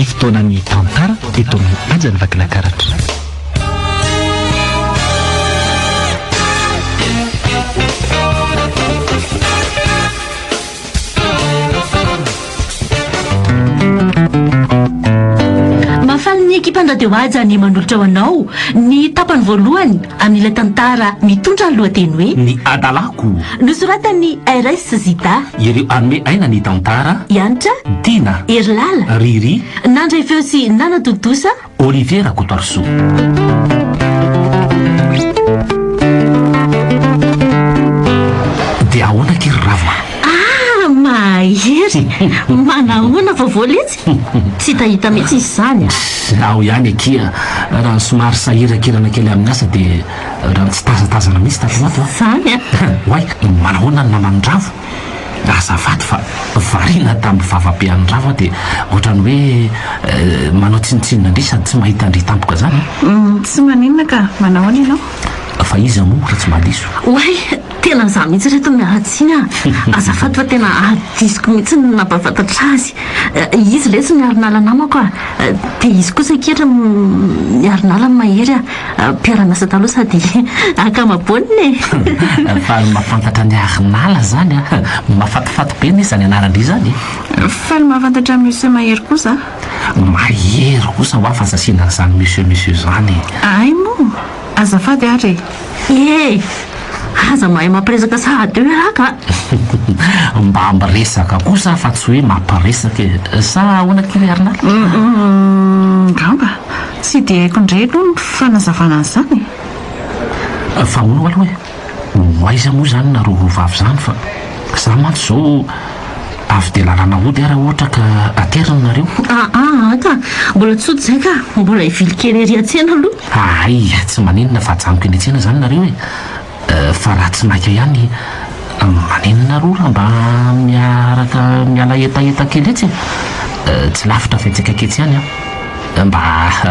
ny fotoanany tantara eto amin'ny ajany vakilakaratra. Ny ekipan-radio aja ny manolotra ho anao ny tapany voalohany amin'ilay tantara mitondra ny lohateny hoe ny adalako nosoratany RS Zita. ireo anome aina ny tantara Yantra Tina Erilala Riri Nandray feo sy Nana Totosa Olivier Rakotoarso. dia ahoana kiry rava? Mahery manahoana vavoaletsy tsy tahita mihitsy izy zany ao ihany akia raha somary sahirakirana kely amin'ny asa dia raha tsy tazatazana mihitsy tatinato zany hoay manahoana ny namandravo azafady fa variana tamin'ny vavabe an'ndravo dia ohatrany hoe manao tsinitsinina indri sady tsy mahita andry tampoka zany tsy maninona ka manahoana ianao fa izy amoa raha tsy madiso hoay tena za mihitsy reto miaratsiny azafady fa tena adisiko mihitsy napafantatra azy izy le tsy miarinala namako dia izy kosa kehatra miarinala mahery mpiara-miasa taloha sady akamaboany fa mahafantatra ny arinala zany mahafatifaty be ny zany anarandry zany fa ny mahafantatra monsieur mahery kosa mahery kosa ho afa zasiana zany monsieur zany ay mo azafady ary aza mahay mampiresaka sahady eo raka mba miresaka kosa fa tsy hoe mampiresaka sa ahoana kely arinala ngamba tsy dia haiko indray aloha ny fanazavana an'izany fa hono aloha hoe aiza moa zany naroa vavy zany fa za mantsy zao avy dia lalana hody ara ohatra ka aterina nareo ka mbola tsoto zay ka mbola ivilikely ery an-tsena aloha ay tsy maninona fa janoko eny an-tsena zany nareo fa raha tsy maika ihany maninona roa raha mba miaraka miala etaeta kely etsy tsy lafitra fetsaka ketsy ihany mba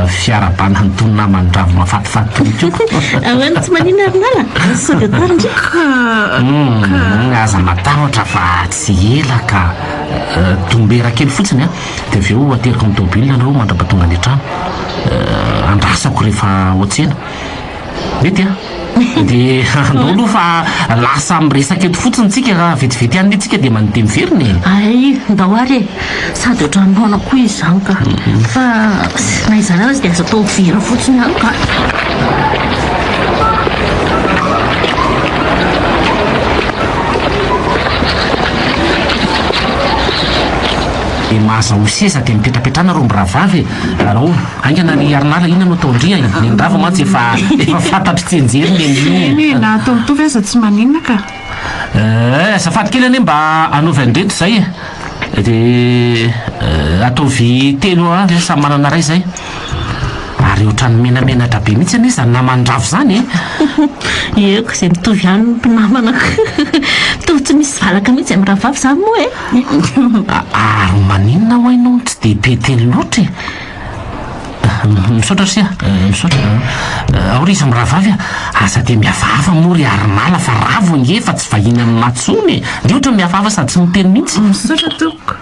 fiarabana nytonina mandravo mafatifaty toko ahoana tsy maninona arinala sogatarindrika aza matahotra fa tsy ela ka tombera kely fotsiny dia avy eo ateriko amin'ny tomobilina nareo mandrapatonga ny trano andrasako rehefa oatsena mety dia andao aloha fa lasa miresaka eto fotsiny tsika raha vetivety ihany netsika dia manoteny veriny ay ndao ary sady ohatranona koa izy zany ka fa naizany azy dia aza atao vera fotsiny ihany ka mahaza ho seza dia mipetrapetrana ro mbiravavy raho aingana ny arinala ina no ataondria ny ndrava mantsy efa fantatry tsenjery ny na atao mitovy aza tsy maninona ka azafady kely anie mba anaovy andreto zay dia ataovy telo samy manana ray zay ary ohatrany menamenatra be mihitsy anie zany namandravo zany eko zay mitovy ihany mpinamana mitovy tsy misy valaka mihitsy amin'ny rahavavy zany moa ary maninona ho hainao tsy dia be telo loatra misaotra sia misaotra aoriza amin'ny rahavavy aza dia miavava mory arinala fa ravo ngefa tsy vahiny amin'ny matsony ndi ohatra miavava sady tsy miteny mihitsy misaotra toko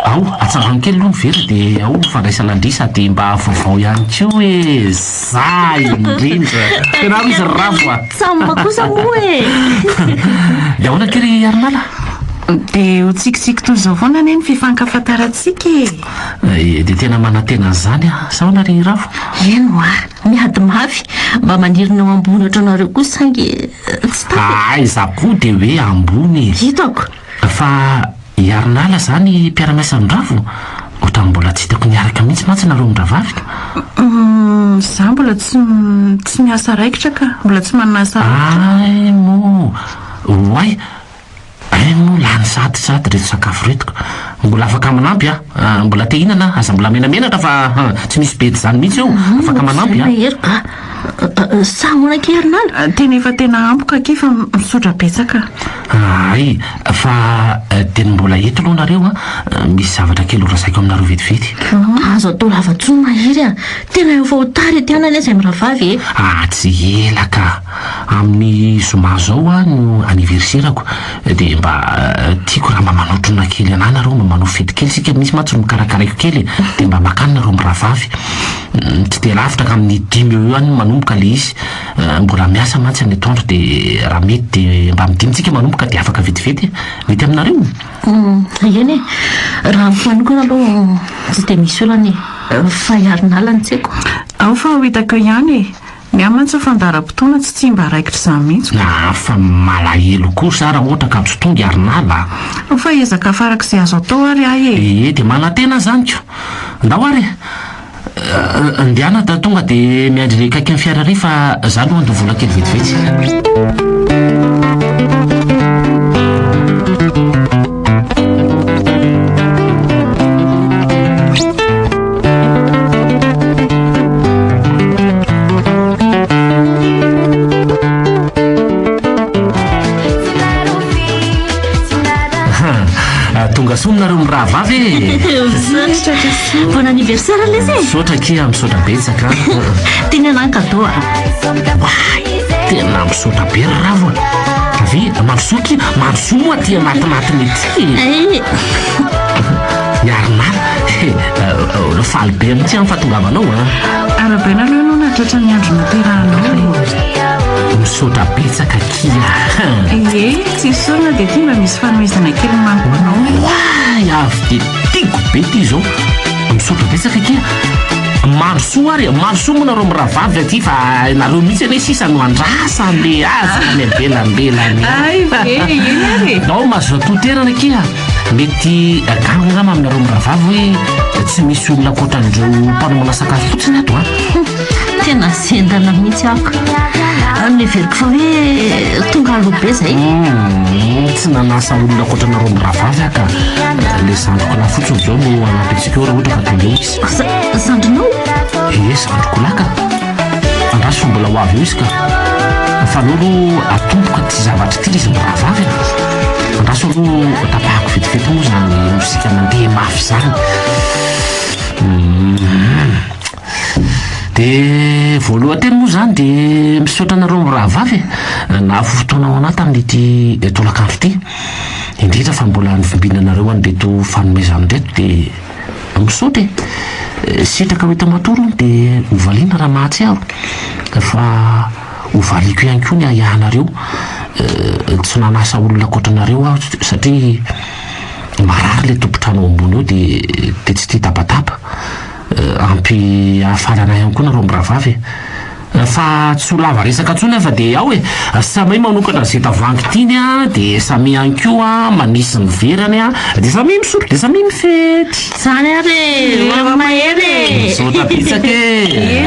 ao atsangano kely aloha mivera dia ao fandraisana andry sady mba vaovao ihany ko hoe za indrindra tena aro izy ravo samba kosa moa dia ahoana kery arinala dia ho tsikitsika toy izao foana anie ny fifankafantarantsika dia tena manantena zany sa hoana ry ravo eno miady mafy mba manirina ao ambony ohatranareo kosa sangy tsy ay za koa dia hoe ambony hitako fa iarinala zany mpiara-miasa nyravo ohatrany mbola tsy hitako niaraka mihitsy mantsy nareo miravavy za mbola tsy miasa raikitra ka mbola tsy manana asa ay mo hoay ay mo lany sadysady reto sakafo retiko mbola afaka manampy mbola te hinana aza mbola menamenatra fa tsy misy bety zany mihitsy eo afaka manampy heryka sa moana ke arinala tena efa tena ampoka ke fa misotra betsaka ay fa dia mbola eto aloha nareo misy zavatra kely orasaiko aminareo vetivety azo atao lava-tsoa mahery tena efa hotary ety anany zay miravavy tsy ela ka amin'ny zoma zao a no anniversairako dia mba tiako raha mba manotrona kely anà nareo mba manao fety kely sika misy matsy no mikarakaraiko kely dia mba makany nareo mirahavavy tsy dia lavitra ka amin'ny 5 eo any manomboka le izy mbola miasa matsy any atoandro dia raha mety dia mba midimitsika manomboka dia afaka vetivety mety aminareo eny raha manokana aloha tsy dia misy olany fa hiarinala ny tseko ao fa ho hitako ihany ny amantsy fandara-potoana tsy tia mba raikitra izany mihitsy fa malahelo kosa raha ohatra ka azo tonga arinala fa ezaka farak'izay azo atao ary ahy dia manantena zany ko ndao ary andiana da tonga dia miandry kaiky amin'ny fiara ry fa za aloha andovola kely vetivety tonga sominareo mirahavavy bon anniversaire le zay misaotra kia misaotra betsaka teny anay cadeau tena misaotra be ravo avy mandrosoky mandroso moa ty anatinatiny ety miarinala faly be mitsy amin'ny fahatongavanao arabe naloha aloha natratra ny andro naterahanao misaotra betsaka kia tsy sorona dia ty mba misy fanomezana kely mamponao avy dia tiako be ty zao misaotra betsaka kia mandrosoa ary mandroso moa nareo mirahavavy aty fa nareo mihitsy ane sisa no andrasa le azy mibelambelany ao mahazo atoterana kia mety ganogama aminareo mirahavavy hoe tsy misy olona koatran'ireo mpanomana sakafo fotsiny ato tena zendana mihitsy ako miveriko fa hoe tonga alobe zay tsy nanasa olona koatranareo mirahavavy aka le zandroko lahy fotsiny zao no anampy antsika eo raha ohatra ka tonga eo izy zandronao zandroko lahy ka andraso fa mbola ho avy eo izy ka fa lolo atomboka ty zavatra ty le izy mirahavavy andraso aloha tapahako vetivety moa zany mosika mandeha mafy zany dia voalohanteny moa zany dia misaotra nareo mirahavavy na fotoanao anahy tamin'ity tolakandro ity indrindra fa mbola nivimbinanareo an'reto fanomezana reto dia misaotra sitraka ho etamatoro dia hovaliana raha mahatsiaro fa hovaliako ihany koa ny ayahanareo tsy nanasa olona koatranareo aho satria marary le tompotrano ambony eo dia tsy tia tapatapa ampy ahafalana ihany koa nareo mirahavavy fa tsy ho lava resaka ntsony fa dia ao samy manokana zay tavoangy tiany dia samy ihany koa manisy ny verany dia samy misotro dia samy mifety zany ary mahery misaotra betsaka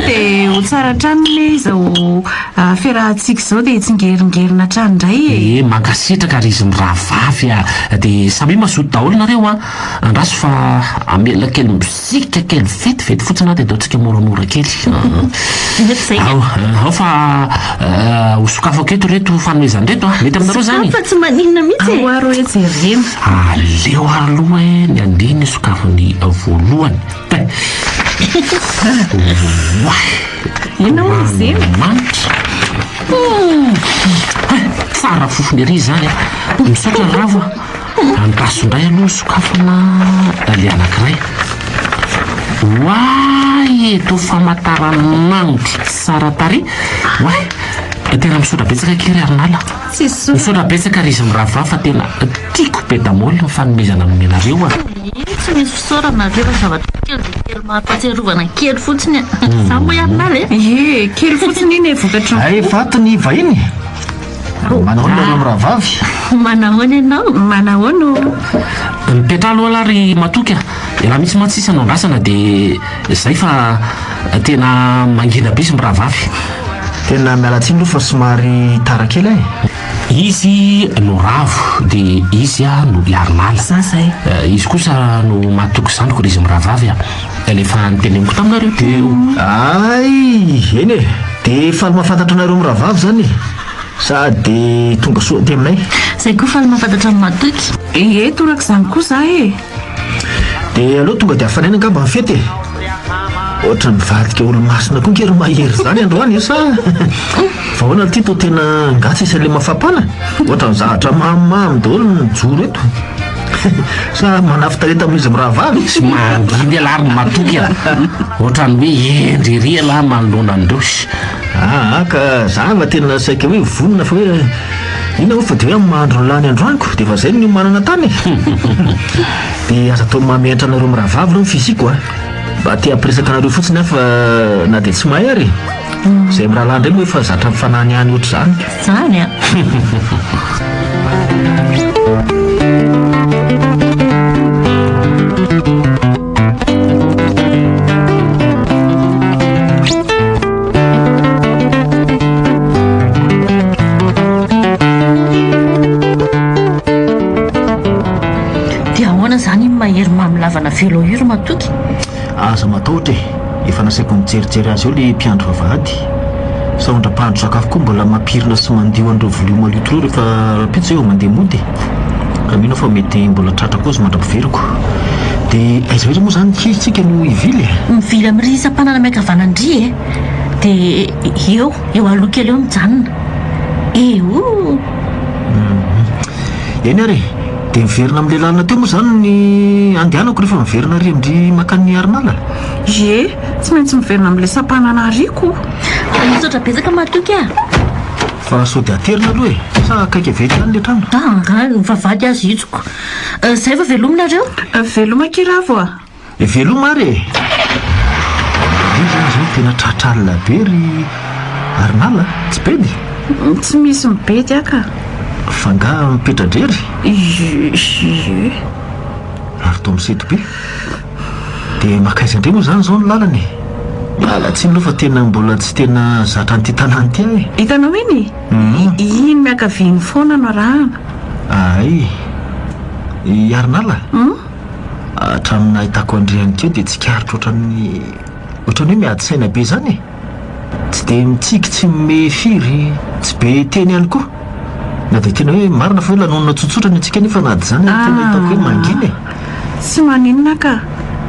dia ho tsara trano le zao fiarahantsika zao dia tsy ngeringerina trano indray mankasitraka ry izy mirahavavy dia samy mazoto daholo nareo andraso fa amela kely mizika kely vetivety fotsiny dia ataontsika moramora kely ao fa ho sokafako eto reto fanomezany reto mety aminareo zany fa tsy maninona mihitsy aro ejerena aleo aloha ny andiny sokafony voalohany inao izeny manitra tsara fofony ery zany misaotra ravo andrasondray aloha sokafona le anankiray Why eto famantaranandro tsara tary. Why tena misaotra betsaka kely Arnala. Misaotra betsaka ry izy mirahavavy fa tena tiako be damoly ny fanomezana amin'ny anareo. Tsy misy fisaorana rehefa zavatra kely mampatsiarovana kely fotsiny. Za moa Arnala kely fotsiny iny vokatra. Ay vato ny vahiny. Manahoana ireo mirahavavy? Manahoana ianao? Manahoana? Mipetra aloha ry matoka. Raha misy matsisa andrasana dia izay fa tena mangina be izy mirahavavy. Tena mialatsiny aloha fa somary tara kely Izy no ravo dia izy no Arnala. Zay. Izy kosa no matoko zandriko ry izy mirahavavy. Efa niteneniko taminareo teo. Ay, eny dia faly mahafantatra anareo mirahavavy zany. Sady tonga soa aty aminay. Zay koa faly mahafantatra ny matoky. Toraka izany koa za dia aloha tonga dia hafanaina angamba ny fety. ohatra mivadika olo-masina koa nkery mahery zany androany sa fahoana ty to tena ngatsy isy le mafampana ohatra ny zavatra mamimamy daholo mijoro eto sa manafytareta amin'izy miraha vavy sy mandrindy alariny matoky a ohatrany hoe endriry ala manoloana androsy ka zava tena saika hoe vonona fa hoe ina fa de hoe mahandro ny lany androaniko de fa zay no manana tany de aza tao mamentra anareo miraha vavy reo ny fiziko mba te ampiresaka anareo fotsiny afa na de tsy mahery zay miraha lany ndray moa efa zatra mifanany any ohatra zany zany a mahery mamilavana velo iro matoky aza mataotra efa nasaiko mijerijery azy eo le mpiandro vavahady sa ondra-pahandro sakafo koa mbola mampirina sy mandio andreo volia malito reo rehefa rapitsa eo mandeha mody ka mino fa mety mbola tratra koa zy mandra-piveriko de aiza hoe moa zany kitsika no ivily mivily amin'ry isam-panana miakavanandry de eo aloka ely eo mijanona eny ary de miverina amin'le lalina teo moa zany ny andehanako rehefa miverina ry amindry makany Arnala ye tsy maintsy miverina amin'le sampanana ariko misaotra betsaka matoky fa sao de aterina aloha sa akaiky avety any le trano vavady azy itsoko zay fa velominareo veloma kiravo veloma ary zany tena tratralina be ry Arnala tsy bedy tsy misy mibedy aka fanga mipetradrery ary to miseto be de makaiza indray moa zany zao ny lalany miala tsy aloha fa tena mbola tsy tena zatra nyty tanany ty hitanao iny iny miakaviny foana no arahana ay Arnala hatramina ahitako andriany keo de tsy karitra ohatrany hoe miady saina be zany tsy de mitsiky tsy mefiry tsy be teny ihany koa na de tena hoe marina fa hoe lanonina tsotsotra ny atsika nefa nady zany tena hitako hoe manginy tsy maninona ka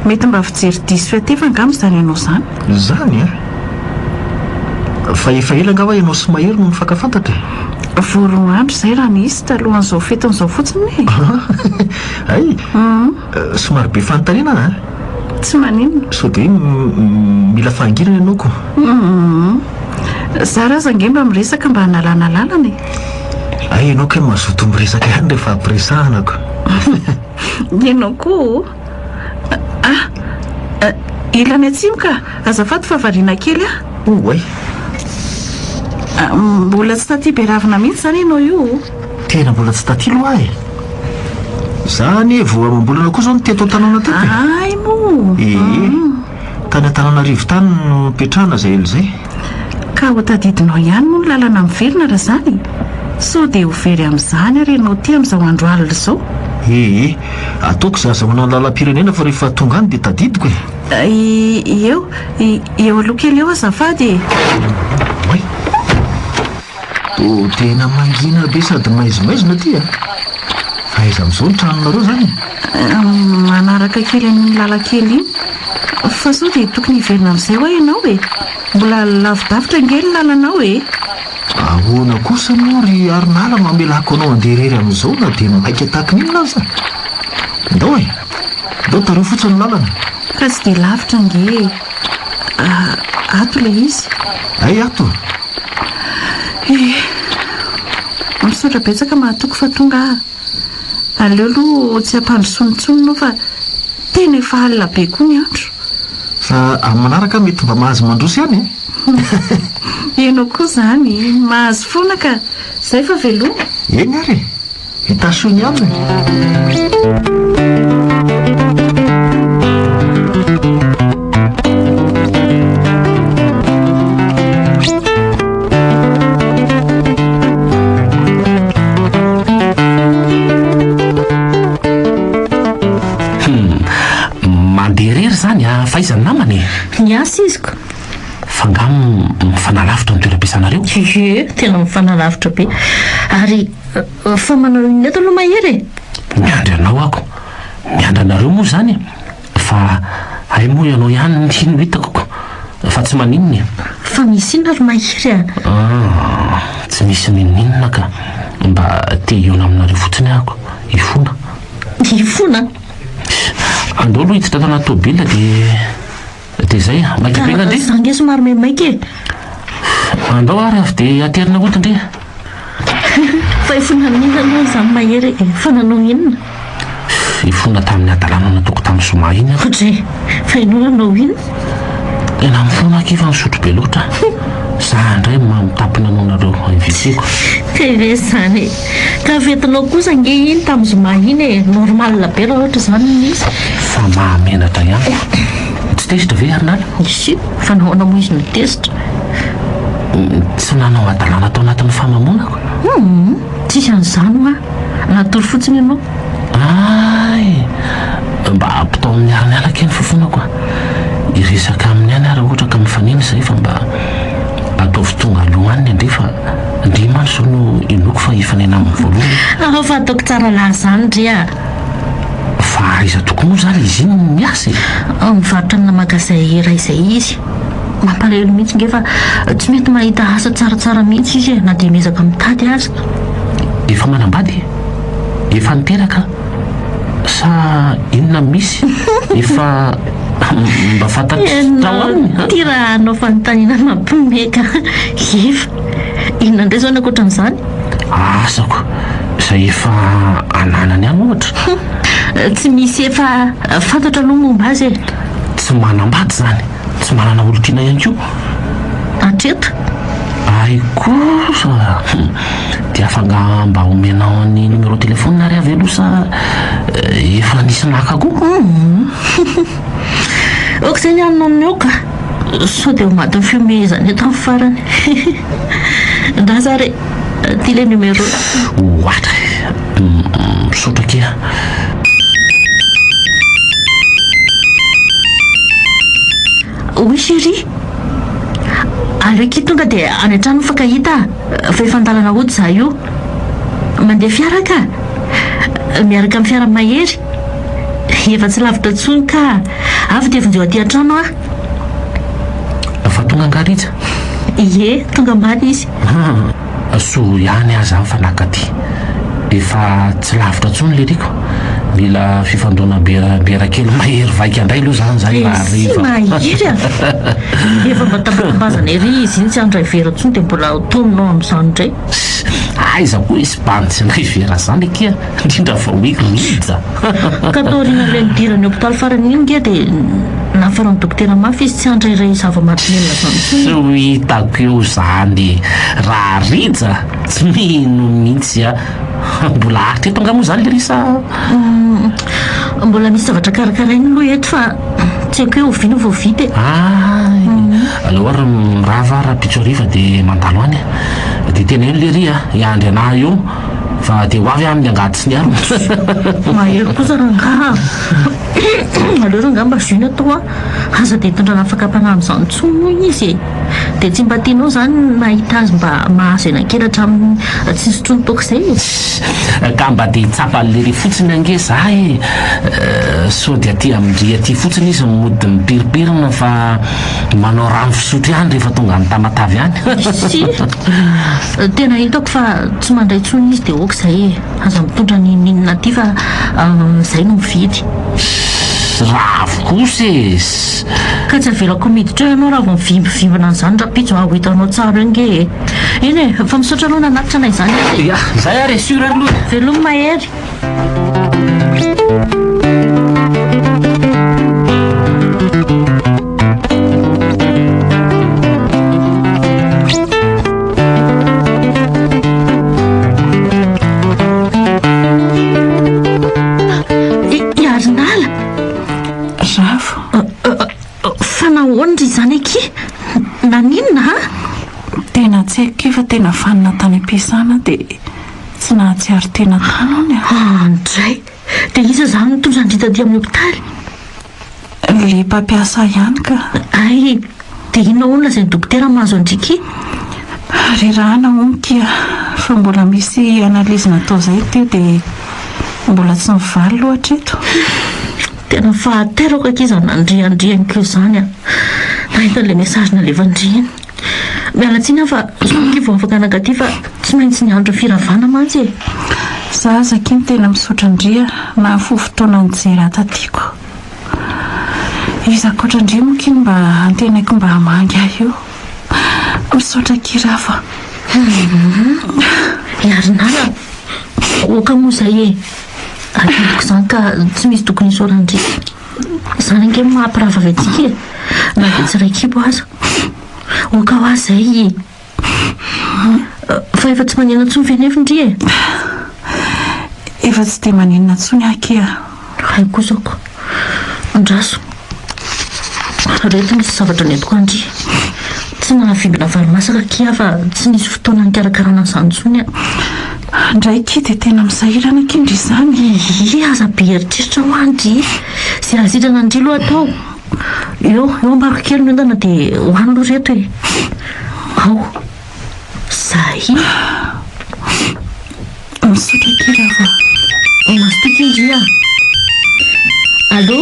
mety mba fijery diso fiatefangamy zany ianao zany fa efa ela angava ianao sy mahery no mifankafantatra voaroandro zay raha nisy talohan'izao feton'izao fotsiny ay somary be fanontaniana tsy maninona sao de mila fahangirana ianao ko za raha zangemba miresaka mba hanalana lalana ay ianao ka mazoto miresaka ihany rehefa ampiresahanako ianao koa ilany atsimo ka azafady fahavariana kely oay mbola tsy taty beravina mihitsy zany ianao io tena mbola tsy taty loha zany vo amambolana koa zao ny teto an-tanàna tety ay mo tany an-tanànarivo tany no petrahana zay elo zay ka ho tadidinao ihany moa ny lalana miverina raha zany so de ho very amin'izany ary ianao ty amin'izao andro alina zao ataoko za azahona lalam-pirenena fa rehefa tonga any de tadidiko eo aloha kely eo azafady ay tena mangina be sady maizimaizina ty fa aiza amin'izao ny tranonareo zany manaraka kely amin'ny lalankely iny fa sao de tokony hiverina amin'izay hoa ianao mbola lavidavitra ngely lalanao ahoana kosa moa ry Arnala mamelako anao anderery amin'izao na de maika tahaka n'inona aza ndao ndao tareo fotsiny ny lalana ka tsy de lavitra nge ato le izy ay ato misaotra betsaka mahatoko fa tonga aleo aloha tsy ampandrosonitsononao fa tena efa alina be koa ny andro fa amin'ny manaraka mety mba mahazo mandroso ihany ianao koa zany mahazo foana ka zay fa veloma eny ary hitasony aminy mandeha rery zany fa iza ny namany ny asa iziko fa nga mifanalavitra ny toeram-pisanareo tena mifanalavitra be ary fa manao iny eto aloha mahery miandry anao ako miandry anareo moa zany fa ay moa ianao ihany ny hitako fa tsy maninony fa misy inona ry mahiry tsy misy nininona ka mba te iona aminareo fotsiny ahako ifona andao aloha hitsy tatao anaty tômôbila de zay maikibena ndre zange somary maimaika andao ary avy de aterina ota ndre fa ifona n'inona aloha zany mahery fa nanao inona ifona tamin'ny adalana nataoko tamin'ny soma iny otre fa inona nanao inona ena mifona akifa nisotro be loatra za ndray mamitampina anao nareo inviteko teve zany ka vetinao kosa nge iny tamin'ny zoma iny normal be raha ohatra zany nisy fa mahamenatra ihany tsy tezitra ve arinala isy fa nahoana mo izy mitezitra tsy nanao adalana atao anatin'ny famamonako tsisy an'izany natory fotsiny ianao mba ampitao amin'ny ariniala keny fofonako iresaka amin'ny any ary ohatra ka mifanina zay fa mba ataovy tonga alohaniny andre fa ndrimany so no inoko fa ifanena amin'ny voalohany fa ataoko tsara lahy zany drea fa aiza toko moa zany izy iny miasy mivarotra amina magazay iray izay izy mampalahelo mihitsy nge fa tsy mety mahita asa tsaratsara mihitsy izy na de mezaka mitady azy efa manambady efa niteraka sa inona misy efa mba fantatrao aminy ty raha anao fanontaniana mampimeka efa inona ndray zao nakoatra n'izany asako zay efa ananany any ohatra tsy misy efa fantatra aloha momba azy tsy manambady zany tsy manana olo-tiana ihany ko atreto ay kosa de afanga mba omenao ny numéro téléphone nary avy aloha sa efa nisy naka koa ok zay ny anona amnyoka so de omaty fiomezany eto amin'ny farany nda za re ty le numéro ohatra misaotra kea oui chéri aleky tonga de any an-trano fakahita fa efa andalana ody za io mandeha fiara ka miaraka amin'ny fiara mahery efa tsy lavitra tsony ka avy de vonjeo aty an-trano fa tonga angarija ie tonga ambany izy so ihany aza fa nakaty efa tsy lavitra tsony le riko mila fifandona bera kely mahery vaika andray aloha zany zay sy mahery efa mba tambazana ery izy iny tsy andray vera tsony de mbola toninao amin'izany ndray aiza koa isy banitsy andray vera zany ekia indrindra fa oeko mija ka tao rina le nidirany hôpitaly farany iny nge de nafarany dokotera mafy izy tsy andrairay zava-mahatrelona zany tsy ho hitako eo zany raha rija tsy mino mihitsy mbola aritra eto anga moa zany le risa mbola misy zavatra karakarainy aloha eto fa tsy haiko hoe ovina vao vita aloha ary mirava raha-pitso ariva de mandalo any de tena eno le ry iandry anahy eo fa de ho avy amin'ny angady sy ny aro mahery kosa ranga aleo ranga mba ziny atao aza de hitondrana afakapana amin'izany tsono izy de tsy mba tianao zany mahita azy mba mahazo kely hatramin'ny tsisy tsony taoko zay ka mba de hitsapa le ry fotsiny ange za so de aty amindry aty fotsiny izy mody mipiripirina fa manao rano fisotro ihany rehefa tonga ny tamatavy any sy tena hitako fa tsy mandray tsony izy de oka zay aza mitondra ny ninina aty fa zay no mividy raha avokosy ka tsy avelako miditra eo ianao raha vo mivimbivimbina an'izany rapitso aho hitanao tsara nge eny e fa misaotra aloha nanatitra anay izany ya zay ary sur ary loha velomy mahery zany aky naninona tena tsy haiko efa tena vanina tany am-piasana de tsy nahatsiary tena tany ndray de iza zany mitondra ndritaty amin'ny hôpitaly le mpampiasa ihany ka ay de inona olona zay dokotera mahazo andriky ary raha naomika fa mbola misy analizy natao zay teo de mbola tsy mivaly loatra eto tena fahaterako akiza nandriandrianikeo zany ahitan'la message nalevandriny mialatsiny aho fa sokivo afaka anakaty fa tsy maintsy ny andro firavana mantsy e za zakiny tena misaotra andria na fo fotoana nyjery atatiako izy akoatra andria mokiny mba antenaiko mba hamangy ahy io misaotra kirava iarinala okamoa zay e akitoko zany ka tsy misy tokony isaorandria zany ange mahampirava avy atsika e na de tsy raikibo aza oka ho azy zay fa efa tsy manena ntsony venefindri e efa tsy de manenina ntsony akea haikosako ndraso reto misy zavatra netoko andri tsy nahavimbina varomasaka kia fa tsy nisy fotoana nikarakarana n'izany ntsony a ndraiky de tena misahirana akindry izany aza be eritreritra ho andry sy raha sitrana andry loha atao eo ambariko kely no entana de hoany loha reto e ao zay misaotra kirava mastoky indri a allo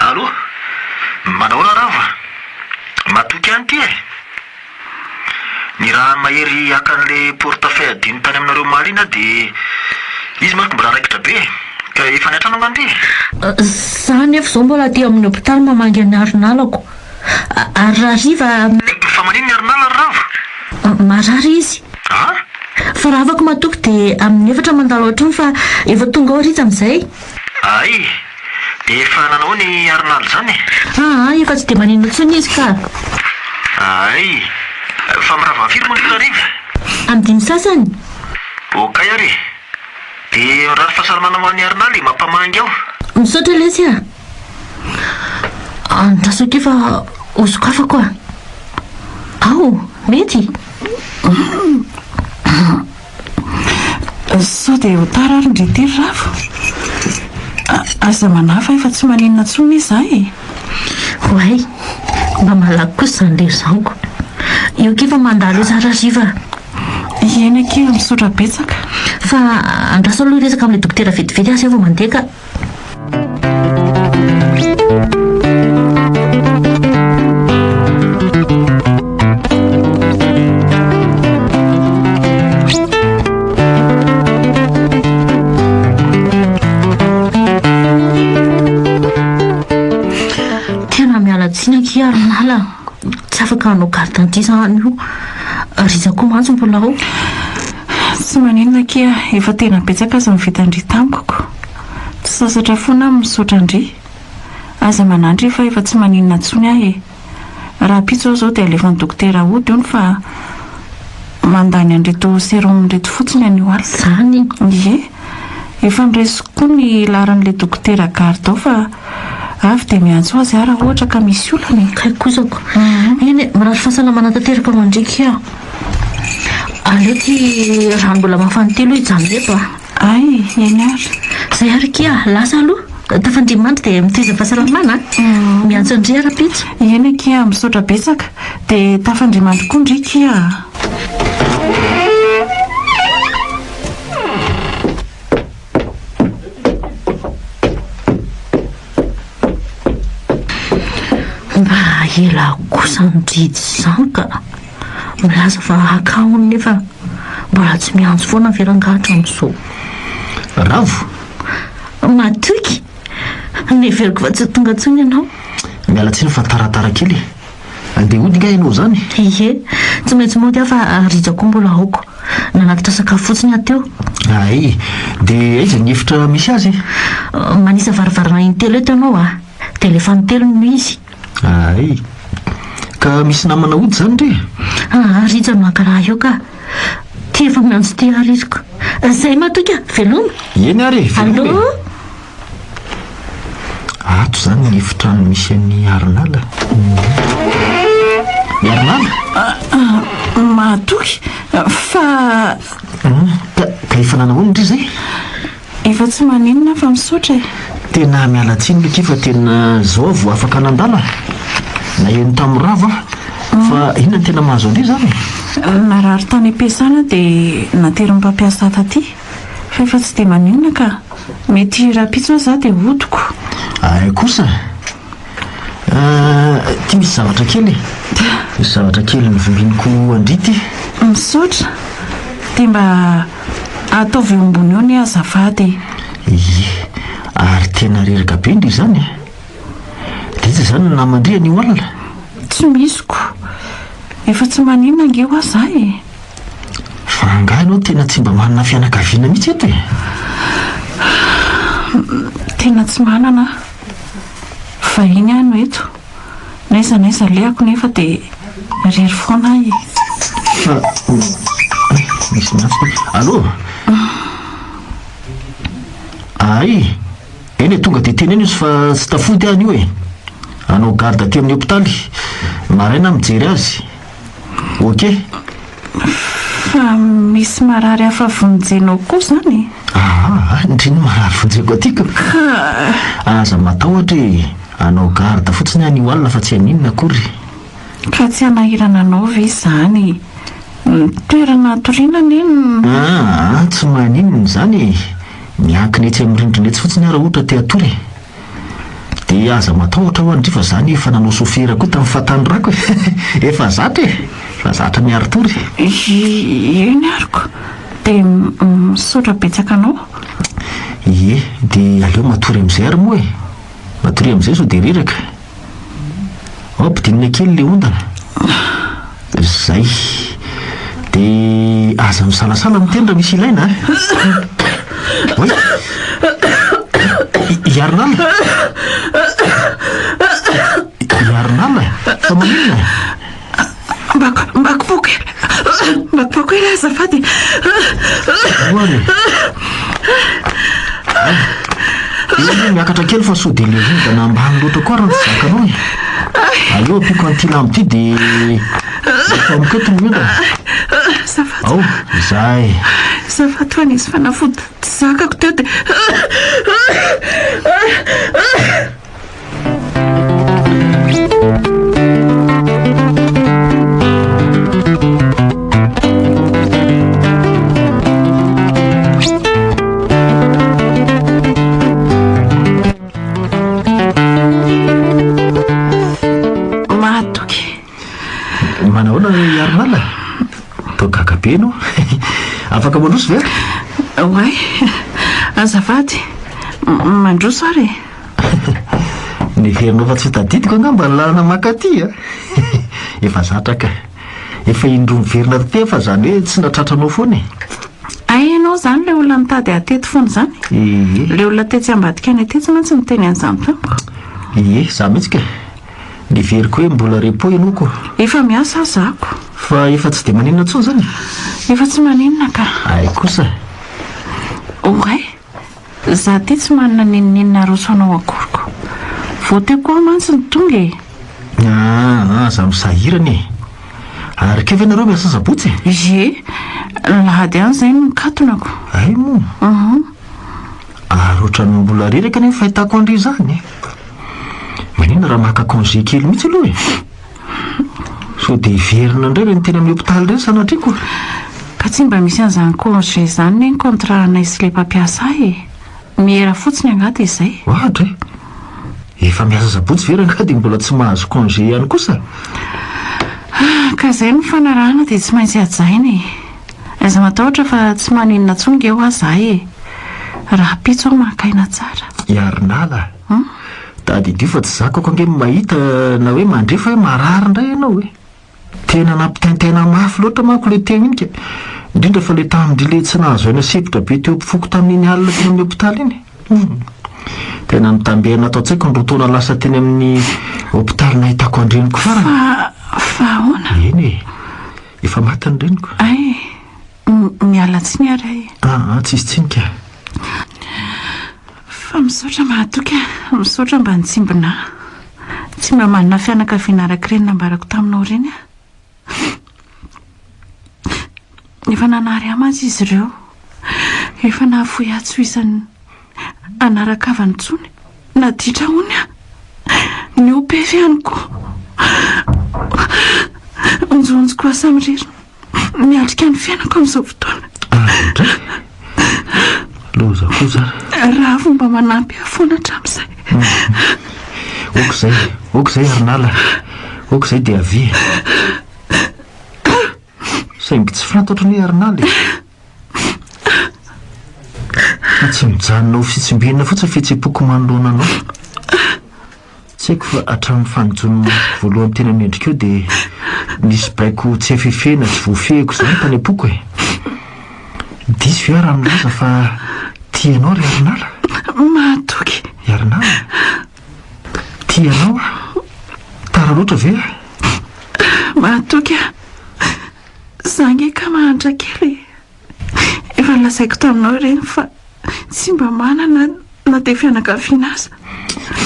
allo manahoana rava matoky any ty e ny raha mahery akan'le portefeuille adiny tany aminareo marina de izy mariko mbola raikitra be ka efa ny atrano angandry zany efa zao mbola ty amin'ny hôpitaly mamangy any arinalako ary raha riva fa manino ny arinala ry rava marary izy fa raha afaka matoky de amin'ny efatra mandalo ohatrany fa efa tonga ao rizy am'izay ay de efa nanao ny arinala zany efa tsy de manino ntsony izy ka ay fa mirava firy moa riva am'dimy sasany okay ary de raha fahasalamana ho an'ny arinala mampamangy ao misaotra lesy a andrasoko efa ozokafa koa ao mety sao de ho tara ary ndre tery ravo aza manafa efa tsy maninona ntsony izahy hoay mba malaky kosa zany lery zaniko eo kefa mandalo io zara riva iena ke misaotra betsaka fa andraso aloha resaka amin'le dokotera vetivety azy eo vao mandeka tena mialatsiny akiarinala tsy afaka hanao gardanty zany io rizako mantsy mbola ao tsy maninona kea efa tena betsaka aza mivitandry tamikoko tsy sasatra foana misaotra andry aza manandry fa efa tsy maninona ntsony ahy e raha pitso ao zao de alefan'ny dokotera ody io ny fa mandany andreto serom nreto fotsiny an'io aly zany ye efa nresiko koa ny laran'le dokotera gardao fa avy de miantso azy raha ohatra ka misy olany kaikosako eny mirary fahasalamana tanteraka mandriky a aleo ty raha mbola mafanytelo ijany reto ay eny ary zay ary kia lasa aloha tafandrimandry de miteza fahasalamana miantso andry ara-pitso eny kia misaotra betsaka de tafandrimandry koa ndry kia mba ela kosa nydridy zany ka milaza fa akaony nefa mbola tsy miantso foana verangahatra am'izao ravo matoky neveriko fa tsy tonga ntsony ianao mialatsiny fa taratara kely andeha odinga ianao zany ie tsy maintsy mody aho fa rizako mbola aoko nanatitra sakafo fotsiny ateo ay de aiza ny efitra misy azy manisa varivarana intelo eto ianao de lefa mitelo no izy ay ka misy namana ody zany ndre riza no ankaraha eo ka ty efa miantso ty ary iziko zay matoky veloma eny ary allo ato zany ny efitrano misy an'ny arinala ny arinala matoky fa ka efa nanahoana ndry zay efa tsy maninona fa misaotra tena mialatsiny loky fa tena zao vo afaka nandala na eny tamin'ny rava fa inona ny tena mahazo andry zany narary tany ampiasana de natery mpampiasa taty fa efa tsy de maninona ka mety raha pitso za de odiko ay kosa Ty misy zavatra kely nyvombiniko andrity misaotra dia mba ataovy eo ambony eo ny azafady. Ary tena reraka be indry izany dia izy izany no namandria ny olona tsy misiko efa tsy maninona nge ho aza fa angaha ianao tena tsy mba manana fianakaviana mihitsy eto tena tsy manana vahiny ano eto naiza leako nefa dia rery foana misy allo ay eny tonga dia tena eny izy fa tsy tafody any io anao garde aty amin'ny hôpitaly maraina mijery azy ok fa misy marary hafa vonjenao koa zany ndriny marary vonjeko atyko aza matao ohatra anao garde fotsiny any olona fa tsy aninona akory ka tsy anahirana anao ve izany toerana torinana eny tsy maninona zany miankina etsy amin'ny rindrina etsy fotsiny raha ohatra te atory dia aza matahotra ho andry fa zany efa nanao sofera koa tamin'ny fahatandroko efa zatra fa zatra miary tory eny ariko dia misaotra betsaka anao dia aleo matory amin'izay ary moa matory amin'izay so dia reraka ampidinina kely le ondana zay dia aza misalasala mitendra misy ilaina oy iarinala fa maninona mbakopoko ela azafady miakatra kely fa so dia le ondana ambany loatra koa raha tsy zakanao aleo apiko an'ity lambo ty dia efa miketiny ondana ao zay zafaty ho anisy fanafody tsy zakako teo dia manahoana iarinala tao gagabe no afaka mandroso ve way azafady mandroso ary ny verinao fa tsy fitadidiko angamba ny lalana makaty efa zatraka efa indro miverina te fa zany hoe tsy natratranao foana ay ianao zany le olona mitady atety foana zany le olona tetsy ambadika any atetsy mantsy miteny an'izany tamiko za mihitsika ny veriko hoe mbola repo ianao ko efa miasa zako fa efa tsy dia maninona tsoa zany efa tsy maninona ka ay kosa oay za ty tsy manana ninoninona rosoanao akoriko voateo koa mantsy ny tonga za misahirany ary keva ianareo miasa sabotsy lahady any zay no mikatonako ay mo ary ohatrany mbola reraka nefa fahitako andry zany manina raha maka congé kely mihitsy aloha so dia iverina indray re ny teny amin'ny hôpitaly reny sanatriako ka tsy mba misy an'izany congé zany ny contrat nay sy le mpampiasa miera fotsiny angady izay ohatra efa miasa sabotsy vera angady mbola tsy mahazo congé ihany kosa ka zay no fanarahana dia tsy maintsy ajainy aza matahotra fa tsy maninona tsonga eo aza raha pitso aho mahakaina tsara iarinala tadidio fa tsy zakako ange mahita na hoe mandrefa hoe marary indray ianao tena nampitaintaina mafy loatra manko le teo inika indrindra fa le tamindry le tsy nahazo aina sepotra be teo mpifoko tamin'iny alina teny amin'ny hôpitaly iny tena nitambeana atao tsaiko nyrotona lasa teny amin'ny hôpitaly nahitako andreniko farana fa ahoana eny efa maty andreniko ay mialatsiny ary tsisy tsinika fa misaotra mahatoka misaotra mba nitsimbona tsy mba manana fianakaviana araka-reny nambarako taminao reny efa nanary amantsy izy ireo efa nahafoy atso isan'ny anarakavany tsony naditra hony ny opefy ihany koa onjonjoko asamiriry miatrika ny fiainako amin'izao fotoana ndray loza koa zary raha fomba manampy afoana hatramin'izay okizay Arnala, okizay dia avy saingy tsy fantatra ny Arnala fa tsy mijanonao fitsimbenina fotsiny fihetsem-poko manoloana anao. Tsy haiko fa hatramin'ny fanojono voalohany tena mendrika eo dia nisy baiko tsy efefena tsy voafehiko izany tany am-poko e. Diso ve raha milaza fa tianao ry Arnala? Mahatoky Arnala, tianao tara loatra ve? Mahatoky zange ka mahantra kely efa lasaiko taminao ireny fa tsy mba manana na dia fianakaviana aza.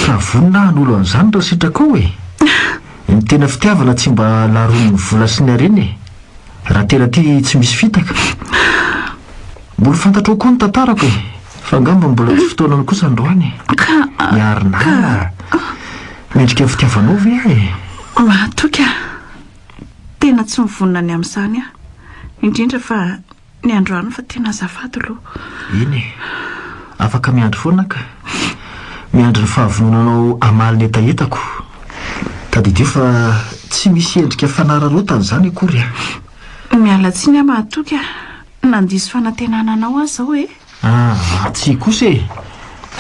Ka vonina n'olo an'izany raha sitraka ao e. Ny tena fitiavana tsy mba laron'ny vola sy ny harena e. Raha tena ty tsy misy fitaka. Mbola fantatra koa ny tantarako e. Fa angamba mbola tsy fotoanany kosa androany. Ny Arnala, mendrika fitiavanao ve e? Mahatoky tena tsy mivonina ny amin'izany indrindra fa ny androany fa tena azafady aloha. Iny afaka miandry foana ka. Miandry ny fahavononanao amaly ny etaetako. Tadidio fa tsy misy endrika fanararoata n'izany akory mialatsiny Mahatoky nandiso fanantenananao azy zao e. Tsy kosa e.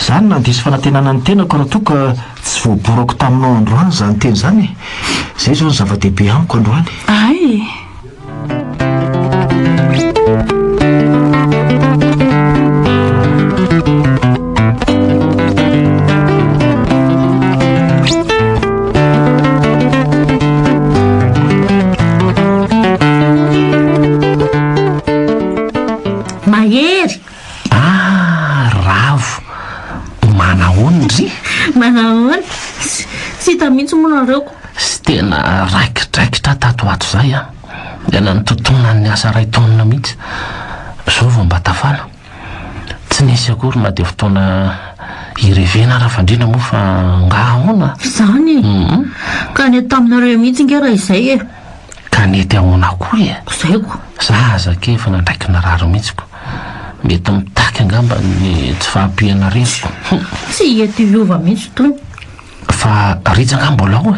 Zany nandiso fanantenana ny tenako raha toa ka tsy voaborako taminao androany zany teny zany. Zay zao ny zava-dehibe amiko androany. Ay mahery ravo manahoany manahoany tsy hita mihitsy monareoko. Sy tena raikidraikitra tato ato zay ena ny totonany ny asa ray taonina mihitsy zao vao mba tafana tsy nisy akory ma dia fotoana irevena raha fandrina moa fa ngahoana zany ka nety taminareo mihitsy nga raha izay e. ka nety ahoana koa e. Zaiko zazake efa nandraiky nararo mihitsiko mety mitaky angamba ny tsy fahampiana reniko. tsy ety iova mihitsy toy fa ritsanga mbola ao e.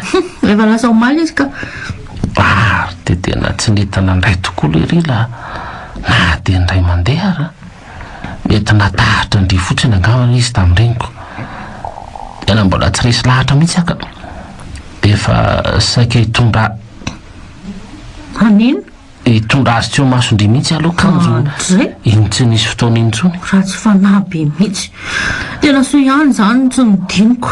efa lasa omaly izy ka ary dia tena tsy netana ndray tokoa le rila na dia ndray mandeha raha mety natahatra ndry fotsiny angambana izy tamin'ireniko tena mbola tsy resy lahatra mihitsy aka efa saika hitondra anino hitondra azy tsy ho masondry mihitsy aloha kanjo zay iny tsy nisy fotoana intsony raha tsy fanahy mihitsy tena so ihany zany tsy midiniko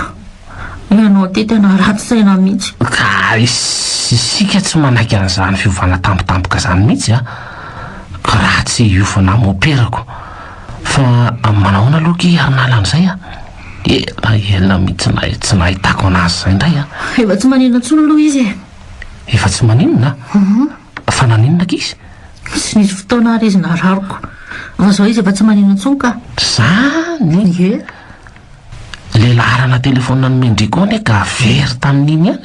ianao ty tena ratsy saina mihitsy ka isika tsy manaiky an'izany fiovana tampotampoka zany mihitsy ka raha tsy hiofana moperako fa manahoana aloha Arnala an'izay elina mihitsy tsy nahitako anazy zay indray efa tsy maninona tsony aloha izy efa tsy maninona fa naninona izy tsy nisy fotoana ary izy nararoko fa zao izy efa tsy maninona tsony ka zany e. le laharana telefonina ny mendriko ane ka very tamin'iny ihany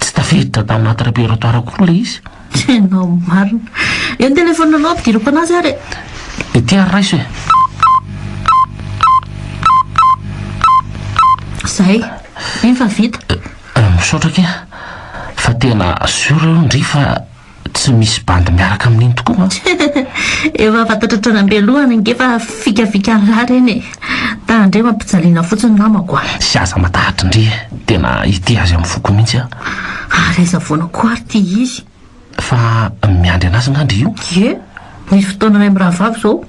tsy tafiditra taminaty raperatoire koa le izy tena marina eo ny telefona anao ampidirako anazy ary ety ary raiso e zay iny fa vita misaotra ke fa tena sura eo ndry fa tsy misy bandy miaraka amin'iny tokoa efa fantatra tranambelohany ngefa fikafika raha reny tandre mampijaliana fotsiny namako sy aza matahatra ndry tena ity azy amin'ny foko mihitsy ary aiza voana koa ary ty izy fa miandry anazy ngandry io e misy fotoana ray amiraha vavy zao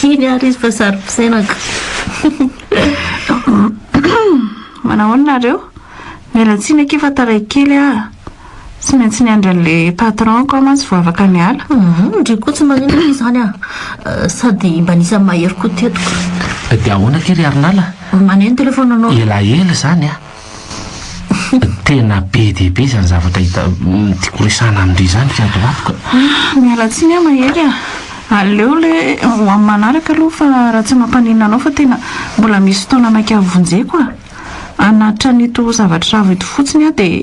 iny ary izy fa sary-pisainaka manahoanareo mialatsiny akefa taray kely tsy maintsy niandry an'le patronko mantsy vao afaka miala ndry koa tsy maninona izany sady mba nisany mahery koa tetiko dia ahoana kery Arnala maneno telefona anao elaela zany tena be dia be zany zavatra hita tiako resana amindry zany fiadoatoka mialatsiny mahery aleo le ho amin'ny manaraka aloha fa raha tsy mampanina anao fa tena mbola misy fotoana ananky avonjeko anatra nito zavatra ravo fotsiny dia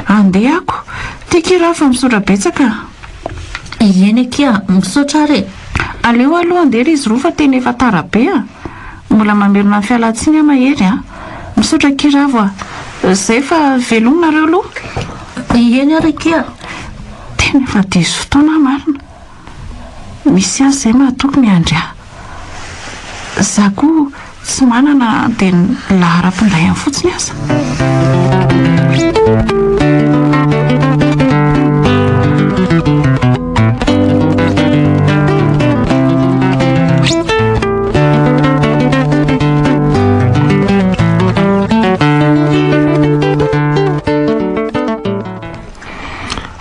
andehako tiky raha fa misaotra betsaka eny akia misaotra re aleo aloha andeha izy roa fa tena efa tara be mbola mamerona ny fialatsiny a mahery a misotra kiravo a zay fa velononareo aloha eny arakia tena efa diso fotoana marina misy azy zay mahatoky miandry a za koa tsy manana dia lahara-pindray amin'ny fotsiny aza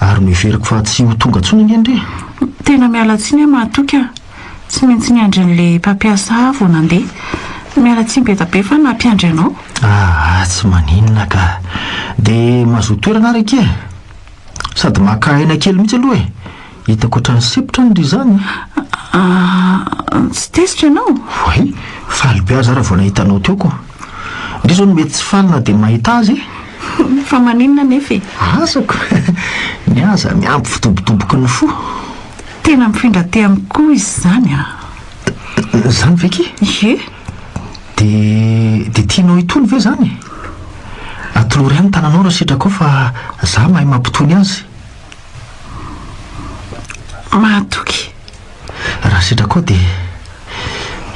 ary miveriko fa tsy ho tonga ntsony ny andre tena mialatsiny a mahatoky a tsy maintsy niandry n'le mpampiasa avo nandeha mialatsiny be dabe fa nampiandry anao tsy maninona ka dia mazoto toerana araiky e sady maka aina kely mihitsy aloha e hitako ohatrany sepotra nyndry zany tsy tesitra ianao oay faly-be azy raha vao nahitanao teoko indri zao no mety tsy falina dia mahita azy fa maninona nefa e azako ny aza miampy fitobotoboky ny fo tena mifindra te amikoa izy zany a zany veky ie dia tianao hitony ve zany atolory ihany tananao raha sitraka ao fa za mahay mampitony azy mahatoky raha sitraka ao dia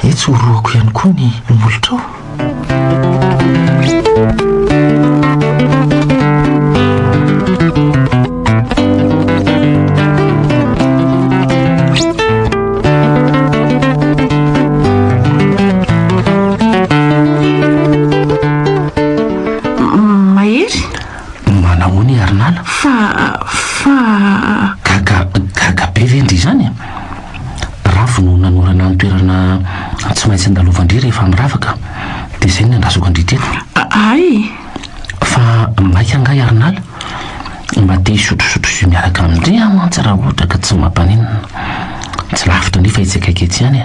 etsy horoako ihany koa ny molotra ao gaga be vendry zany ravo no nanorana ny toerana tsy maintsy andalovandry rehefa miravaka dia zay ny andrasoko andritreto ay fa maika angay arinala mba te hisotrosotro sy miaraka amindry amantsy raha ohatra ka tsy mampanenina tsy lavitra nefa itsakaiketsy ihany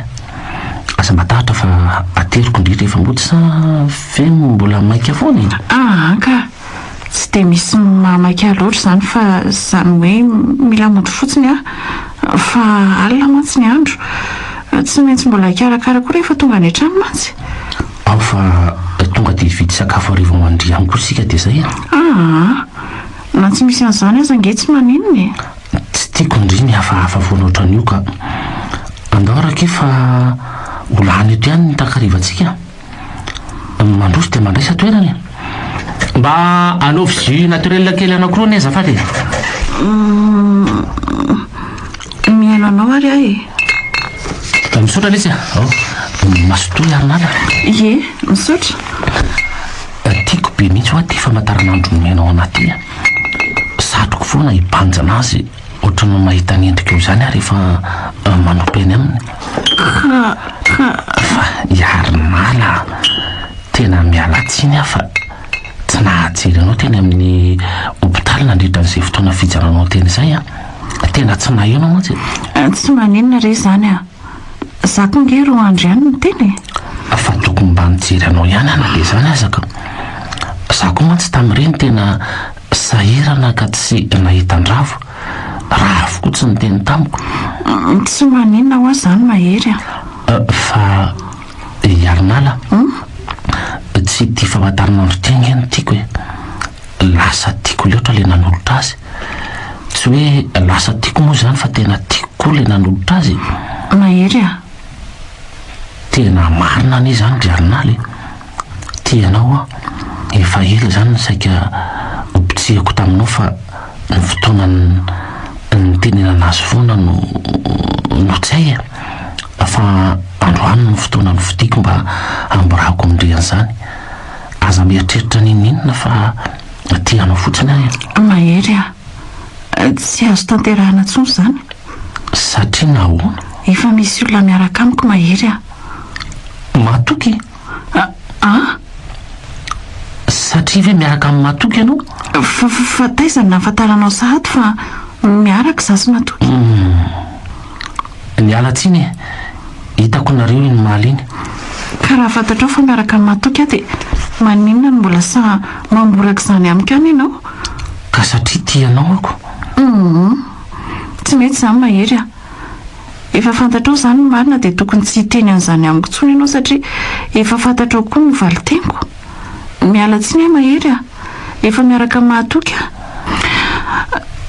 aza matahatra fa ateriko indrindra rehefa mbotsy sa ve mbola maika foany ka tsy dia misy mamaika loatra zany fa zany hoe mila mondro fotsiny a fa alina mantsy ny andro tsy maintsy mbola hikarakara koa rehefa tonga ny trano mantsy ao fa tonga dia vidy sakafo arivo mandry ihany koa sika dia zay na tsy misy an'izany aza nge tsy maninony tsy tiako indri ny hafahafa foana ohatran'io ka andao rake fa olany eto ihany ny takarivantsika mandroso dia mandraisa toerany mba anaovy jus naturel kely anankiroa ny azafaty mihaino anao ary ahy misotra lesy masotoy arinala ie misotra tiako be mihitsy hoa ty famataranandro mihainao anaty satroko foana hibanjana azy ohatra no mahita ny endrika eo zany a rehefa manompeny aminy fa iarinala tena mialatsiny fa tsy nahajery anao teny amin'ny hopitaly nandritra n'izay fotoana fijaranao teny zay tena tsy nahenao mantsy tsy maninona re zany za ko nge ro andro ihany ny teny fa tokony mba nijery anao ihany ana le zany azaka za ko mantsy tamin'ireny tena sahirana ka tsy nahitan-dravo raha avokoa tsy ny teny tamiko tsy maninona ho azy zany mahery fa iarinala tsy tia famatarinandro tenga ny tiako lasa tiako loatra le nanolotra azy tsy hoe lasa tiako moa zany fa tena tiako koa le nanolotra azy mahery tena marina anie zany ry arinaly tianao efa ela zany ny saika opitsihako taminao fa ny fotoana ny tenenana azy foana no tsay fa androany ny fotoana ny fitiako mba amborako amindrian'izany aza mieritreritra ninninona fa tianao fotsiny ahy mahery tsy azo tanterahana ntsony zany satria nahoana efa misy olona miaraka amiko mahery matoky satria ve miaraka amin'ny matoky ianao fa taizany nafantaranao sahato fa miaraka za sy matoky nialatsiny hitako nareo iny maliny ka raha fantatrao fa miaraka amin'ny matoky dia maninona ny mbola sa mamboraka izany amiko any ianao ka satria tianao ako tsy mety zany mahery efa fantatrao izany no marina dia tokony tsy hiteny an'izany amiko ntsony ianao satria efa fantatrao koa ny valiteniko. Miala tsiny ahy mahery a, efa miaraka mahatoky a.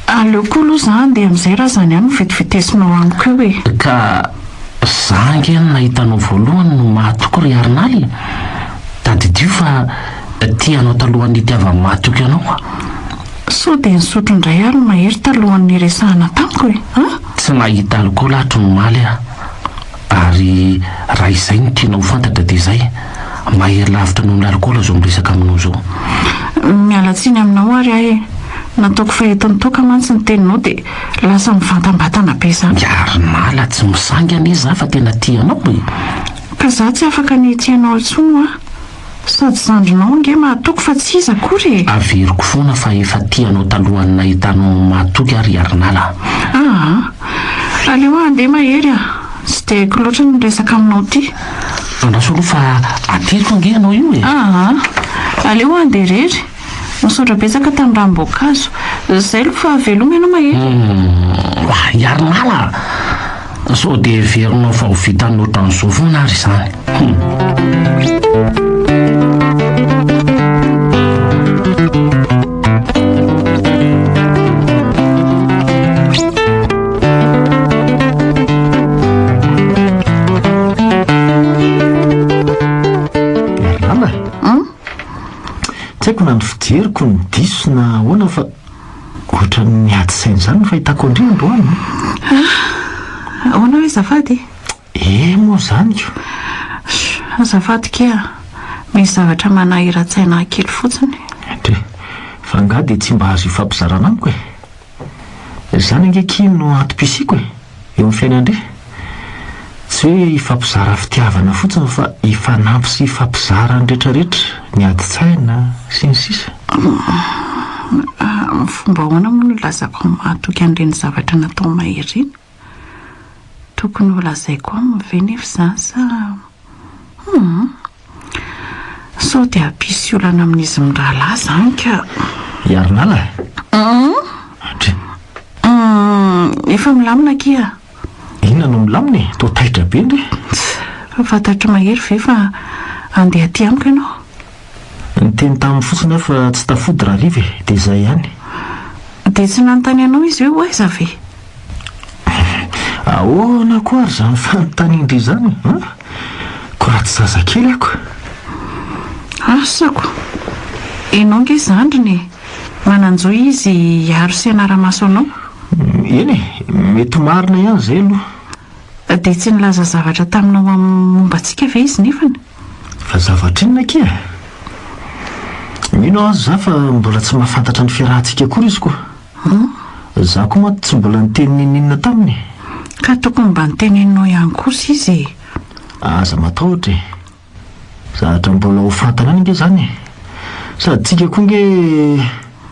Aleo koa aloha izany dia amin'izay raha izany ihany no vetivitesinao amiko eo hoe. Ka zangy any nahitanao voalohany no mahatoky ry Arinaly. Tadidio fa tianao talohan'ny itiavany mahatoky ianao a. So dia nisotro indray ary mahery talohan'ny resahana tamiko hoe tsy mahita alikola hatro ny maly a. Ary raha izay no tianao fantatra dia izay mahery lavitra noho ny alikola zao miresaka aminao zao. Miala tsiny aminao ary ahy nataoko fahitany toka mantsy ny teninao dia lasa mivantambatana be izany. Arinaly tsy misangana izy fa tena tianao e. Ka za tsy afaka ny tianao intsony a. Sady zandrinao nge mahatoky fa tsy izy akory. Averiko foana fa efa tianao talohan'ny nahitanao mahatoky ary Arinaly. Aleo andeha mahery a. Tsy dia haiko loatra ny resaka aminao ty. Andraso aloha fa ateriko ange ianao io e. Aleo andeha rery. Misaotra betsaka tamin'ny ranom-boankazo. Izay aloha fa veloma ianao mahery. Arinaly sao dia heverinao fa ho vitanao ohatran'izao foana ary izany. Tsy haiko na ny fijeriko ny diso na ahoana fa ohatra ny ady saina izany no fahitako andreo androany. Ahoana hoe azafady? Moa izany io. Azafady kea, misy zavatra manahirantsaina kely fotsiny. Fa ngah dia tsy mba azo ifampizarana amiko e. Izany angekiny no antom-pisiko e, eo amin'ny fiainandre. Tsy hoe ifampizara fitiavana fotsiny fa ifanampy sy ifampizara ny rehetrarehetra, ny adi-tsaina sy ny sisa. Fomba ahoana moa no lazako mahatoky an'ireny zavatra natao mahery iny? Tokony ho lazaiko aminy ve nefa izany sa sao dia hampisy olana amin'izy mindrahalahy izany ka. Arinaly efa milamina kia. Inona no milamina e? Toa taitra be ndre. Fantatro mahery ve fa andeha aty amiko ianao? Ny teny tamin'ny fotsiny aho fa tsy tafody raha riva e, dia izay ihany. Dia tsy nanontany anao izy hoe ho aiza ve? Ahoana koa ary izany fanontaniandry izany? Koa raha tsy zazakely ako. Asako. Ianao nge zandriny mananjo izy hiaro sy hanara-maso anao? Eny e, mety marina ihany izay aloha. Dia tsy nilaza zavatra taminao momba antsika ve izy nefany? Fa zavatra inona kia? Mino azy za fa mbola tsy mahafantatra ny fiarahantsika akory izy koa. Za koa moa tsy mbola nitenin'inona taminy. Ka tokony mba niteneninao ihany kosa izy. Aza matahotra e. Zavatra mbola ho fantana any nge izany e. Sady tsika koa nge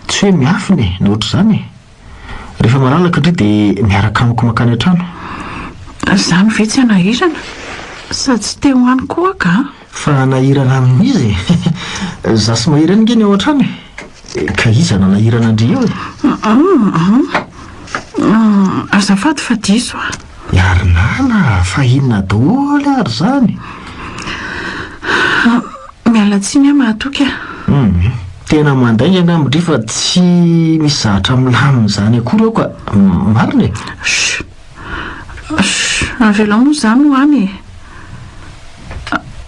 tsy hoe miafina e, nohatra izany e. Rehefa malalaka indray dia miaraka amiko makany an-trano. Izany ve tsy hanahirana? Sady tsy te ho any koa ka? Fa nahirana amin'izy e. Za sy mahirana nge ny ao an-trano e. Ka iza na nahirana andry eo e. Azafady fa diso a. Arinaly fa inona daholo ary izany? Miala tsiny aho mahatoky a. Tena mandaingana amindry fa tsy misy zavatra milamina izany akory ao ka marina e. Avela moa izany ho any e.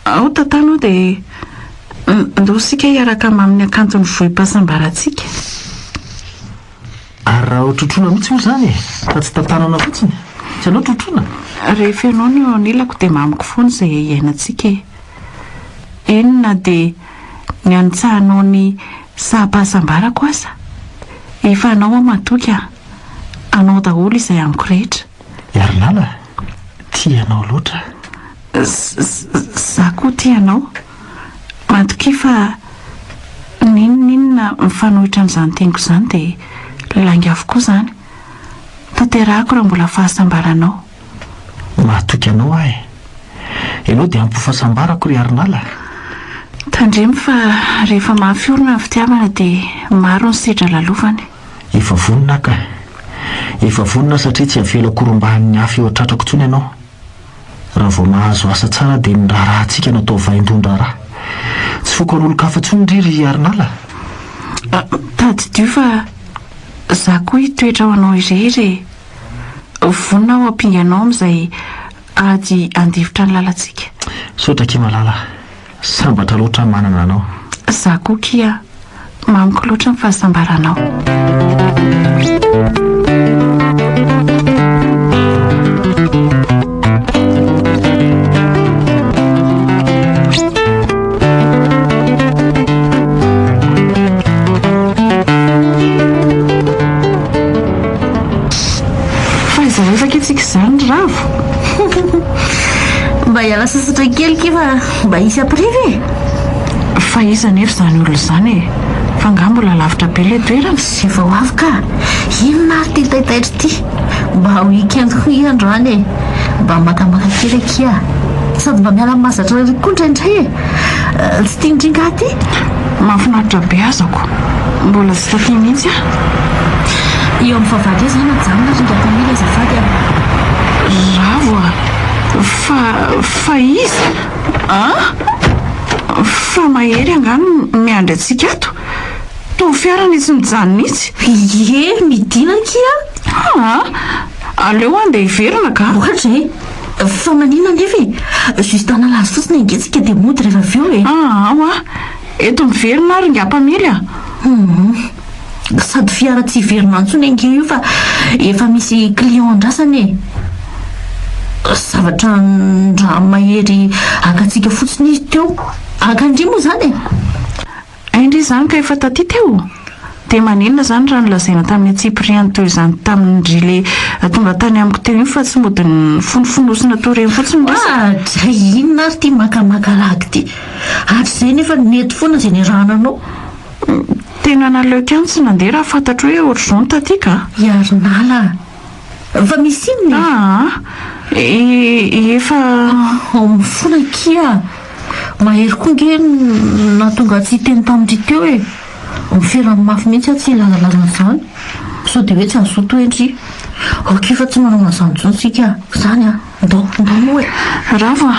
Ao tantanao dia ndao sika hiaraka amin'ny akantony vohim-pahasambarantsika. Ary raha ho trotrona mihitsy moa izany e, fa tsy tantanana fotsiny. Tsy anao trotrona? Rehefa ianao no anilako dia mamiko foana izay iainantsika e. Enona dia ny anitsahanao ny saha-pahasambarako aza. Efa anao aho mahatoky a. Anao daholo izay amiko rehetra. Arinaly, tianao loatra. Za koa tianao. Mahatoky fa ninona mifanohitra amin'izany teniko izany dia langy avokoa izany. Tanterahako raha mbola fahasambaranao. Mahatoky anao ahy. Ianao dia ampy fahasambarako ry Arinaly. Tandremo fa rehefa mahafiorina ny fitiavana dia maro ny sedra lalovany. Efa vonona ka. efa vonina satria tsy avela korombahan'ny hafa eo atratrako ntsony ianao raha vao mahazo asa tsara dia ny raharahantsika no atao vaindron-draharaha tsy foko an'olo-kafa ntsony ndriry Arnala tady fa za koa hitoetra ho anao irery vonina ho ampinganao amin'izay ady andivitra ny lalantsika sotra ke malala sambatra loatra manana anao za koa kia mamiko loatra ny fahasambaranao zany ravo mba hiala sasatra kelyky fa mba isy ampiriva fa izany efa zany olo zany e fa nga mbola lavitra be le toerana sy vao avy ka inona ary ty taitaitra ty mba ho ikandoko iandroany e mba makamaka kely akia sady mba miala mahazatra koa indraindray e tsy tiandringa ty mahafinaritra be azako mbola tsy taty mihitsy eo amin'ny favady eo zany ajanona ringa-pamily azafady ravo fa izy fa mahery angano miandry atsika ato to fiarana itsy mijanona itsy midina kia aleo andeha hiverina ka ohatra fa manina nefa juste analazy fotsiny angetsika dia mody rehefa avy eo eto miverina ary ngam-pamily sady fiara tsy hiverina antsony angeo io fa efa misy client andrasany e zavatra ndra mahery akatsika fotsiny izy teo akandri moa zany e indry zany ka efa taty teo dia maninona zany raha nolazaina tamin'ny atsipriany teo izany tamin'ndry le tonga tany amiko teo iny fa tsy mody ny fonofonosina to reny fotsiny dra inona ary ty makamaka lagy ty ary zay nefa nety foana zay ny rananao tena naleoko any tsy nandeha raha fantatro hoe ohatr'izao ny taty ka Arnala fa misy inona efa mifona kia mahery koa nge natonga tsy teny tamin'ndry teo e miferany mafy mihitsy tsy lazalazana zany sao dia hoe tsy azoto endry ok fa tsy manana zany tsonsika zany ndao moa e rava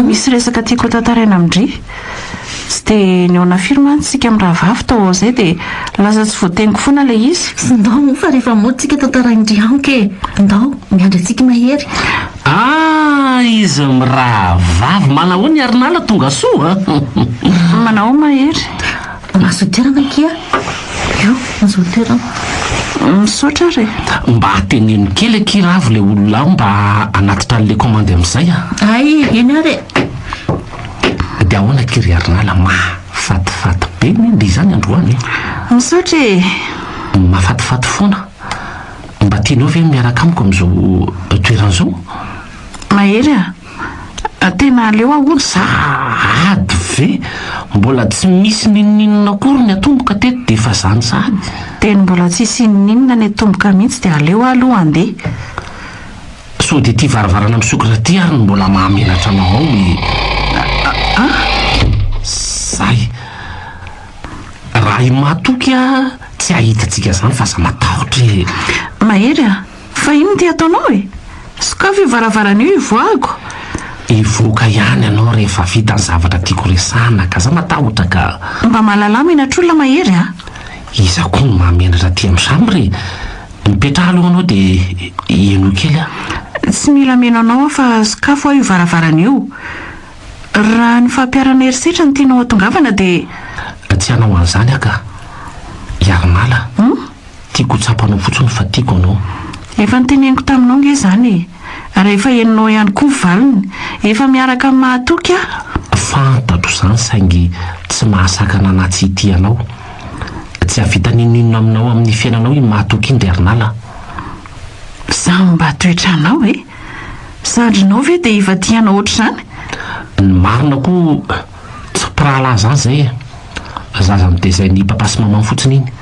misy resaka tiako tantaraina amindry tsy dia ny ona firma tsika amin'ny raha vavy tao ao izay dia laza tsy voateniko foana ilay izy sy ndao moa fa rehefa moatsika tantaraindry anke ndao miandry antsika mahery izy miraha vavy manao ny Arnala tonga soa manao mahery mahazo toerana kia io mahazo toerana misaotra re mba hateneno kely akiravo le olona mba anatitra n'le commande amin'izay ay eny ary dia ahoana kiry Arnala mahafatifaty be mindry izany androany misaotra e mahafatifaty foana mba tianao ve miaraka amiko amin'izao toeran'izao mahery tena aleo ahoana ady ve mbola tsy misy nininina akory ny atomboka teto dia efa zany sady teny mbola tsisy ninina ny atomboka mihitsy dia aleo aloha andeha so dia ty varavarana misokatra ty ary ny mbola mahamenatra anao ao zay raha imatoky tsy ahitatsika zany fa za matahotra mahery fa ino ty ataonao e sokafy io varavaran'io ivoako ivoaka ihany ianao rehefa vita ny zavatra tiako resana ka za matahotra ka mba mahalalama inatr'olona mahery iza koa no mahamenatra ty amin'ny samy re mipetraha aloha anao dia eno kely tsy mila meno anao fa sokafo io varavaran'io raha ny fampiarana herisetra ny tianao atongavana dia tsy hanao an'izany aka Arnala tiako tsapanao fotsiny fa tiako anao efa nyteneniko taminao nge zany rehefa eninao ihany koa valiny efa miaraka amin'ny mahatoky fantatro zany saingy tsy mahasakana anatsy ity anao tsy havita ninino aminao amin'ny fiainanao iny mahatoky indry Arnala za mba toetra anao e sandrinao ve dia ivadianao oatra zany ny marina koa tsy mpirahalahy zany zay zaza midezay ny papa sy mama fotsiny iny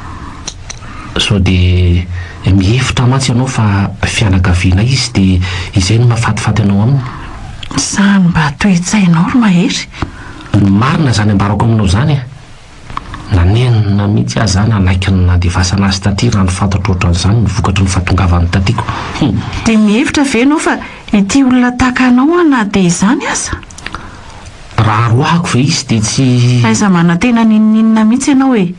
so dia mihefitra mantsy ianao fa fianakaviana izy dia izay no mahafatifaty anao aminy zany mba toe-tsainao ry mahery ny marina zany ambarako aminao zany nanenina mihitsy aho zany anaiky ny nandevasana azy taty raha ny fantatro ohatran'izany nyvokatry ny fahatongavany tatyko dia mihevitra ve anao fa ity olona tahaka anao na dia izany aza raha roahako ve izy dia tsy aiza manantena nininina mihitsy ianao hoe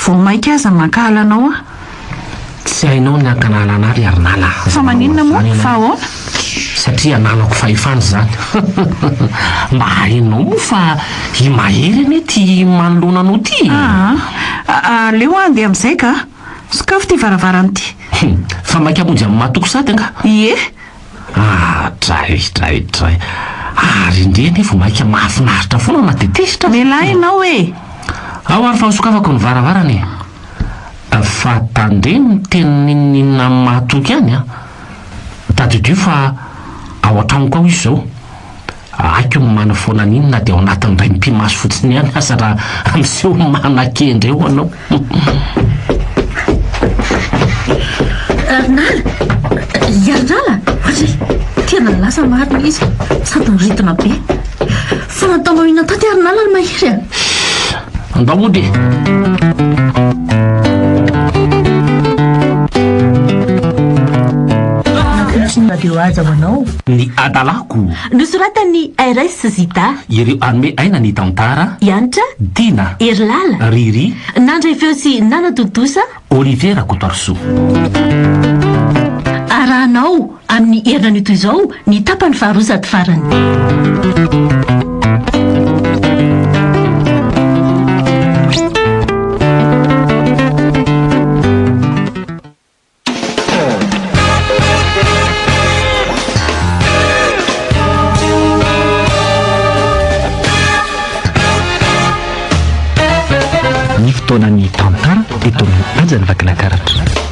vao mainka aza mankahala anao tsy hainao ny ankanala ary ary nala fa maninona moa fa ahoana satria nanako fahefany zany mba hainao moa fa i mahery anie ty manoloana anao ty leo andeha amin'izay ka sokafo ty varavarany ty fa mainka amonjy amin'ny mahatoko sady anga ie dray ary indre nefa mainka mahafinaritra foana matetesitra lehilahy ianao e ao ary fa misokafako ny varavarany fa tandre miteninina amin'ny mahatoky ihany tadidio fa ao an-tragnoko ao izy zao aiko mana foana ninona dia ao anatin'ny ray mpimaso fotsiny ihany asa raha amiseho manakendra eo anao Yarnala ohatry tena lasa marina izy sady nyritina be fa nataonao ina taty Yarnala ny mahery andamody radio aza hoanao ny adalako nosoratany RS Zita ireo anome aina ny tantara Yantra Dina Erlala Riri Nandray feo sy Nana Totosa Oliviera Kotarso arahanao amin'ny herinany toy izao ny tapany faharosady farany ny fotoana ny tantara eto amin'ny anjany vakina karatra